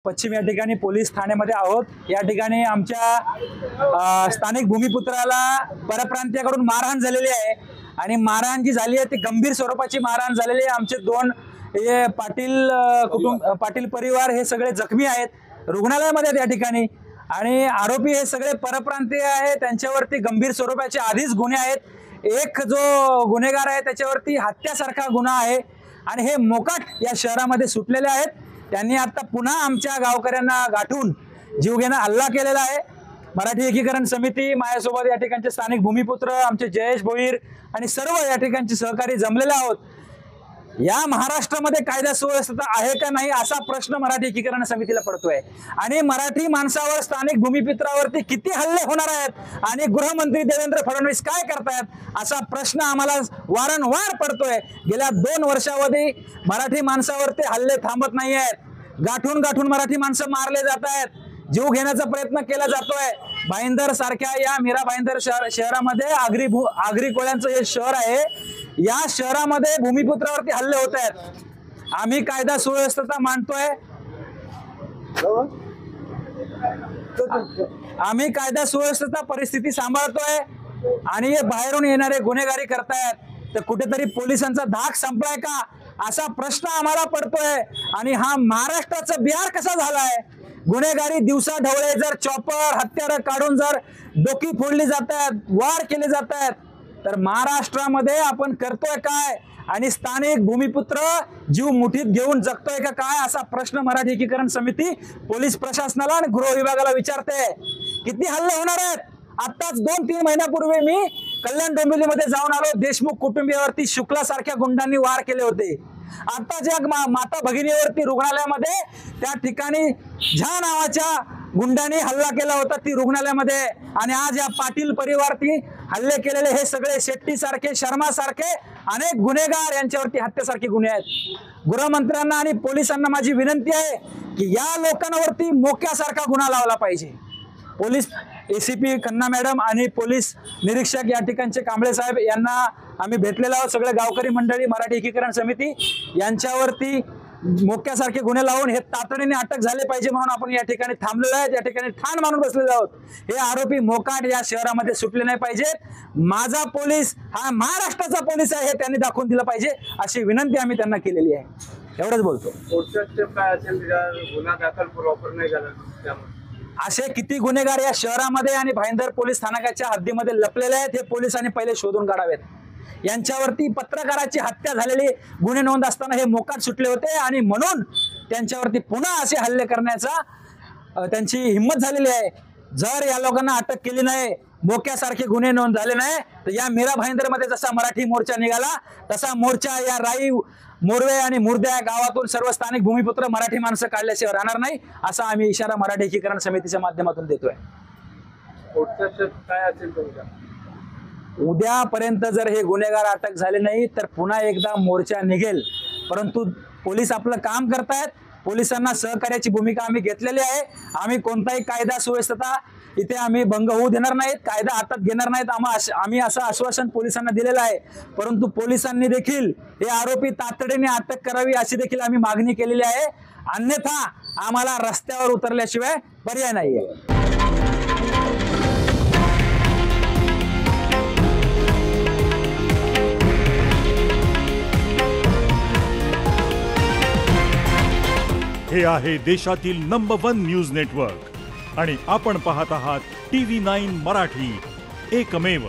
पश्चिम या ठिकाणी पोलीस ठाण्यामध्ये आहोत। या ठिकाणी आमच्या स्थानिक भूमिपुत्राला परप्रांतीयाकडून मारहाण झालेली आहे आणि मारहाण जी झाली आहे ती गंभीर स्वरूपाची मारहाण झालेली आहे। आमचे दोन पाटील परिवार हे सगळे जखमी आहेत रुग्णालयामध्ये या ठिकाणी आणि आरोपी हे सगळे परप्रांतीय आहेत। त्यांच्यावरती गंभीर स्वरूपाचे आधीच गुन्हे आहेत। एक जो गुन्हेगार आहे त्याच्यावरती हत्यासारखा गुन्हा आहे आणि हे मोकाट या शहरामध्ये सुटलेले आहेत। त्यांनी आता पुन्हा आमच्या गावकऱ्यांना गाठून जीवघेणा हल्ला केलेला आहे। मराठी एकीकरण समिती माझ्यासोबत या ठिकाणचे स्थानिक भूमिपुत्र आमचे जयेश भोईर आणि सर्व या ठिकाणचे सहकारी जमलेले आहोत। या महाराष्ट्रामध्ये कायदा सुव्यवस्था आहे का नाही असा प्रश्न मराठी एकीकरण समितीला पडतोय आणि मराठी माणसावर स्थानिक भूमिपुत्रावरती किती हल्ले होणार आहेत आणि गृहमंत्री देवेंद्र फडणवीस काय करतायत असा प्रश्न आम्हाला वारंवार पडतोय। गेल्या 2 वर्षावधी मराठी माणसावरती हल्ले थांबत नाही आहेत। गाठून मराठी माणसं मारले जात आहेत। जीव घेण्याचा प्रयत्न केला जातोय। भाईंदर सारख्या या मीरा भाईंदर शहरामध्ये आगरी कोळ्यांचं हे शहर आहे। या शहरामध्ये भूमिपुत्रावरती हल्ले होत आहेत। आम्ही कायदा सुव्यवस्था मानतोय। आम्ही कायदा सुव्यवस्था परिस्थिती सांभाळतोय आणि हे बाहेरून येणारे गुन्हेगारी करतायत तर कुठेतरी पोलिसांचा धाक संपलाय का असा प्रश्न आम्हाला पडतोय। आणि हा महाराष्ट्राचा बिहार कसा झालाय? गुन्हेगारी दिवसा ढवळे जर चॉपर हत्यार काढून जर डोकी फोडली जातात वार केले जातात तर महाराष्ट्रामध्ये आपण करतोय काय आणि स्थानिक भूमिपुत्र जीव मुठीत घेऊन जगतोय का काय असा प्रश्न मराठी एकीकरण समिती पोलीस प्रशासनाला आणि गृह विभागाला विचारते। किती हल्ले होणार आहेत? आताच 2-3 महिन्यापूर्वी मी कल्याण डोंबिवलीमध्ये जाऊन आलो। देशमुख कुटुंबियावरती शुक्ला सारख्या गुंडांनी वार केले होते। आता ज्या माता भगिनीवरती रुग्णालयामध्ये त्या ठिकाणी झा नावाच्या गुंडांनी हल्ला केला होता ती रुग्णालयामध्ये आणि आज या पाटील परिवारती हल्ले केलेले हे सगळे शेट्टी सारखे शर्मा सारखे अनेक गुन्हेगार यांच्यावरती हत्यासारखे गुन्हे आहेत। गृहमंत्र्यांना आणि पोलिसांना माझी विनंती आहे की या लोकांवरती मोक्यासारखा गुन्हा लावला पाहिजे। पोलीस एसीपी खन्ना मॅडम आणि पोलीस निरीक्षक या ठिकाणचे कांबळे साहेब यांना आम्ही भेटलेलो आहोत। सगळे गावकरी मंडळी मराठी एकीकरण समिती यांच्यावरती मोक्यासारखे गुन्हे लावून हे तातडीने अटक झाले पाहिजे म्हणून आपण या ठिकाणी थांबलेलो आहे। या ठिकाणी ठाण मानून बसलेलो आहोत। हे आरोपी मोकाट या शहरामध्ये सुटले नाही पाहिजेत। माझा पोलीस हा महाराष्ट्राचा पोलीस आहे हे त्यांनी दाखवून दिलं पाहिजे अशी विनंती आम्ही त्यांना केलेली आहे। एवढंच बोलतो। असे किती गुन्हेगार या शहरामध्ये आणि भाईंदर पोलीस स्थानकाच्या हद्दीमध्ये लपलेले आहेत हे पोलिसांनी पहिले शोधून काढावेत। यांच्यावरती पत्रकाराची हत्या झालेली गुन्हे नोंद असताना हे मोकाट सुटले होते आणि म्हणून त्यांच्यावरती पुन्हा असे हल्ले करण्याचा त्यांची हिंमत झालेली आहे। जर या लोकांना अटक केली नाही मोक्यासारखे गुन्हे नोंद झाले नाही तर या मीरा भाईंदरमध्ये जसा मराठी मोर्चा निघाला तसा मोर्चा या राई मोरवे आणि मुर्द्या गावातून सर्व स्थानिक भूमिपुत्र मराठी माणसं काढल्याशिवाय राहणार नाही असा आम्ही इशारा मराठी एकीकरण समितीच्या माध्यमातून देतोय। उद्यापर्यंत जर हे गुन्हेगार अटक झाले नाही तर पुन्हा एकदा मोर्चा निघेल। परंतु पोलीस आपलं काम करतायत। पोलिसांना सहकार्याची भूमिका आम्ही घेतलेली आहे। आम्ही कोणताही कायदा सुव्यवस्था इथे आम्ही भंग होऊ देणार नाहीत, कायदा हातात घेणार नाहीत। आम्ही असं आश्वासन पोलिसांना दिलेलं आहे। परंतु पोलिसांनी देखील हे आरोपी तातडीने अटक करावी अशी देखील आम्ही मागणी केलेली आहे। अन्यथा आम्हाला रस्त्यावर उतरल्याशिवाय पर्याय नाहीये। हे आहे देशातील नंबर 1 न्यूज नेटवर्क आणि आपण पाहत आहात TV9 मराठी, एकमेव।